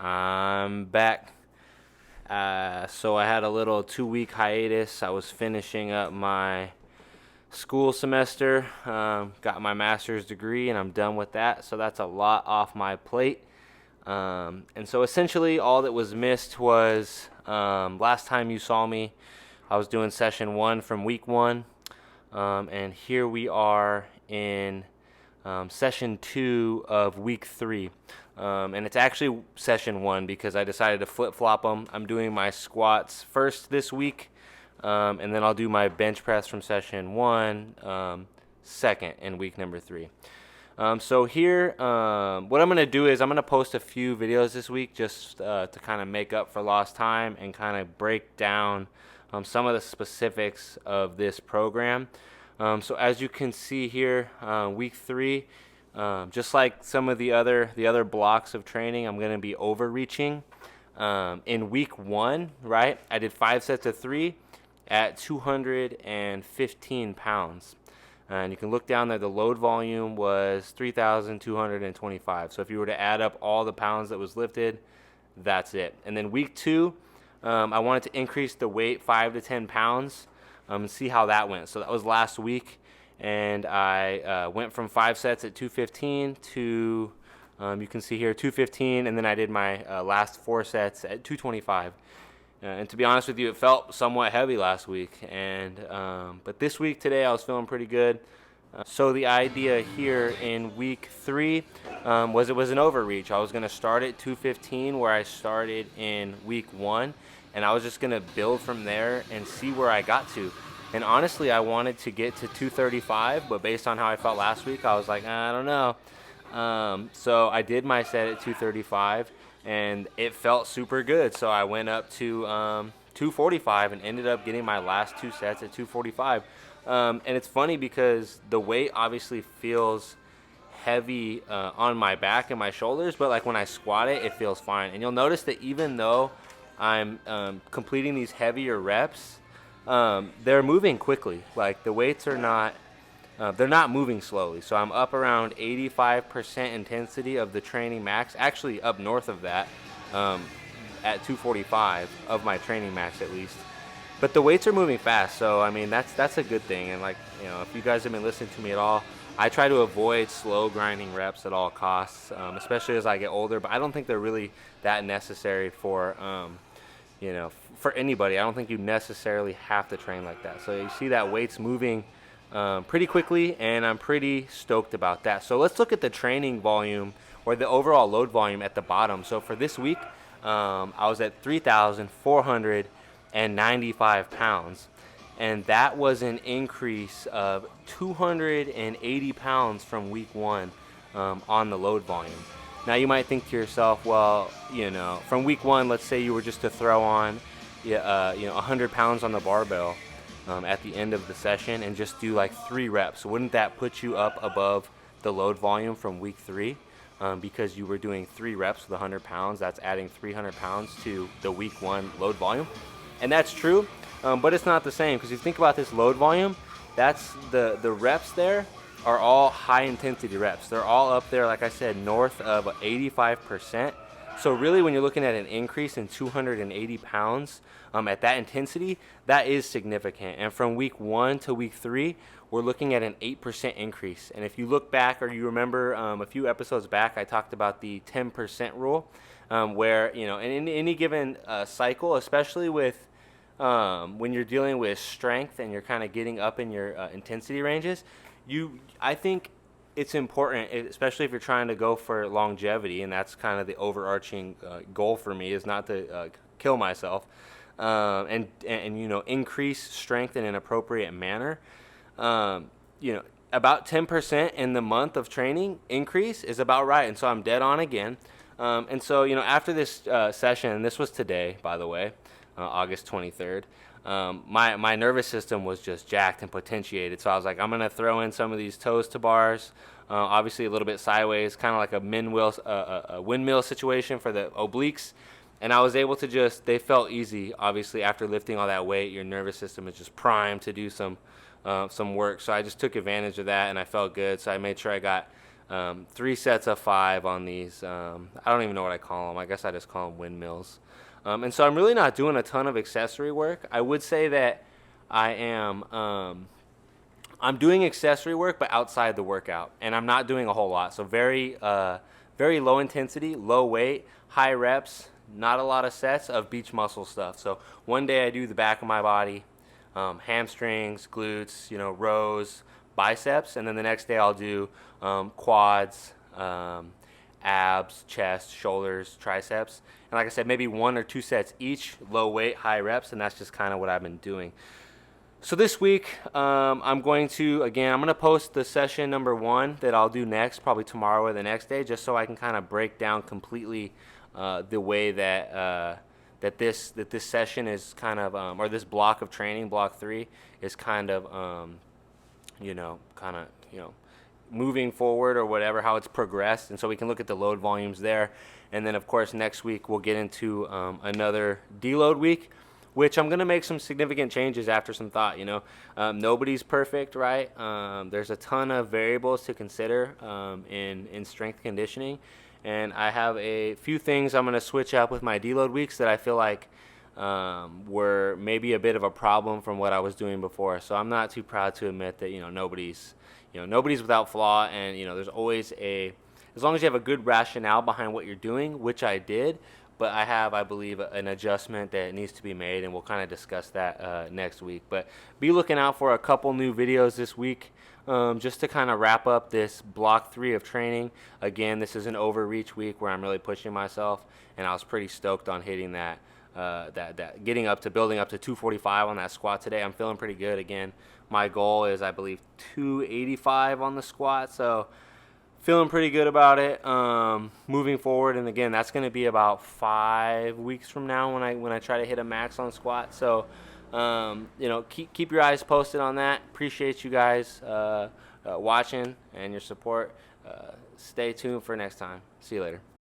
I'm back. So I had a little 2-week hiatus. I was finishing up my school semester, got my master's degree, and I'm done with that. So that's a lot off my plate. And so essentially all that was missed was last time you saw me, I was doing session 1 from week 1. And here we are in session 2 of week 3. And it's actually session 1 because I decided to flip-flop them. I'm doing my squats first this week, and then I'll do my bench press from session 1 second in week number 3. So here, what I'm going to do is I'm going to post a few videos this week just to kind of make up for lost time and kind of break down some of the specifics of this program. So as you can see here, week 3, just like some of the other blocks of training, I'm going to be overreaching. In week 1, right, I did 5 sets of 3 at 215 pounds. And you can look down there, the load volume was 3,225. So if you were to add up all the pounds that was lifted, that's it. And then week 2, I wanted to increase the weight 5 to 10 pounds and see how that went. So that was last week. And I went from 5 sets at 215 to, you can see here, 215. And then I did my last 4 sets at 225. And to be honest with you, it felt somewhat heavy last week. But this week, today, I was feeling pretty good. So the idea here in week 3 was it was an overreach. I was going to start at 215 where I started in week 1. And I was just going to build from there and see where I got to. And honestly, I wanted to get to 235, but based on how I felt last week, I was like, I don't know. So I did my set at 235. And it felt super good, so I went up to 245 and ended up getting my last 2 sets at 245. And it's funny because the weight obviously feels heavy on my back and my shoulders, but like when I squat it, it feels fine. And you'll notice that even though I'm completing these heavier reps, they're moving quickly. Like the weights are not... they're not moving slowly, so I'm up around 85% intensity of the training max, actually up north of that at 245 of my training max at least. But the weights are moving fast, so I mean that's a good thing. And like, you know, if you guys have been listening to me at all, I try to avoid slow grinding reps at all costs, especially as I get older. But I don't think they're really that necessary for for anybody. I don't think you necessarily have to train like that. So you see that weight's moving pretty quickly, and I'm pretty stoked about that. So let's look at the training volume or the overall load volume at the bottom. So for this week, I was at 3,495 pounds, and that was an increase of 280 pounds from week 1 on the load volume. Now you might think to yourself, well, from week 1, let's say you were just to throw on 100 pounds on the barbell at the end of the session and just do like 3 reps. Wouldn't that put you up above the load volume from week 3? Because you were doing 3 reps with 100 pounds. That's adding 300 pounds to the week 1 load volume. And that's true, but it's not the same, because if you think about this load volume, that's the reps there are all high intensity reps. They're all up there, like I said, north of 85%. So really, when you're looking at an increase in 280 pounds at that intensity, that is significant. And from week 1 to week 3, we're looking at an 8% increase. And if you look back, or you remember a few episodes back, I talked about the 10% rule, where, in any given cycle, especially with when you're dealing with strength and you're kind of getting up in your intensity ranges, I think it's important, especially if you're trying to go for longevity, and that's kind of the overarching goal for me, is not to kill myself, and increase strength in an appropriate manner. About 10% in the month of training increase is about right, and so I'm dead on again. And so after this session, and this was today, by the way, August 23rd. My nervous system was just jacked and potentiated, so I was like, I'm gonna throw in some of these toes to bars, obviously a little bit sideways, kind of like a windmill situation for the obliques, And I was able to they felt easy. Obviously, after lifting all that weight, your nervous system is just primed to do some work. So I just took advantage of that, and I felt good. So I made sure I got 3 sets of 5 on these. I don't even know what I call them. I guess I just call them windmills. And so I'm really not doing a ton of accessory work. I would say that I am. I'm doing accessory work, but outside the workout, and I'm not doing a whole lot. So very low intensity, low weight, high reps, not a lot of sets of beach muscle stuff. So one day I do the back of my body, hamstrings, glutes, rows, biceps, and then the next day I'll do quads, abs, chest, shoulders, triceps, and like I said, maybe 1 or 2 sets each, low weight, high reps, and that's just kind of what I've been doing. So this week, I'm going to post the session number 1 that I'll do next, probably tomorrow or the next day, just so I can kind of break down completely the way that this session is kind of, or this block of training, block 3, is kind of, moving forward or whatever, how it's progressed, and so we can look at the load volumes there. And then, of course, next week we'll get into another deload week, which I'm going to make some significant changes after some thought. Nobody's perfect, right? There's a ton of variables to consider in strength conditioning, and I have a few things I'm going to switch up with my deload weeks that I feel like were maybe a bit of a problem from what I was doing before. So I'm not too proud to admit that nobody's without flaw, and there's always as long as you have a good rationale behind what you're doing, which I did. But I believe, an adjustment that needs to be made, and we'll kind of discuss that next week. But be looking out for a couple new videos this week, just to kind of wrap up this block 3 of training. Again, this is an overreach week where I'm really pushing myself, and I was pretty stoked on hitting that building up to 245 on that squat today. I'm feeling pretty good. Again, my goal is, I believe, 285 on the squat, so feeling pretty good about it moving forward. And again, that's going to be about 5 weeks from now when I try to hit a max on squat. So keep your eyes posted on that. Appreciate you guys watching and your support. Stay tuned for next time. See you later.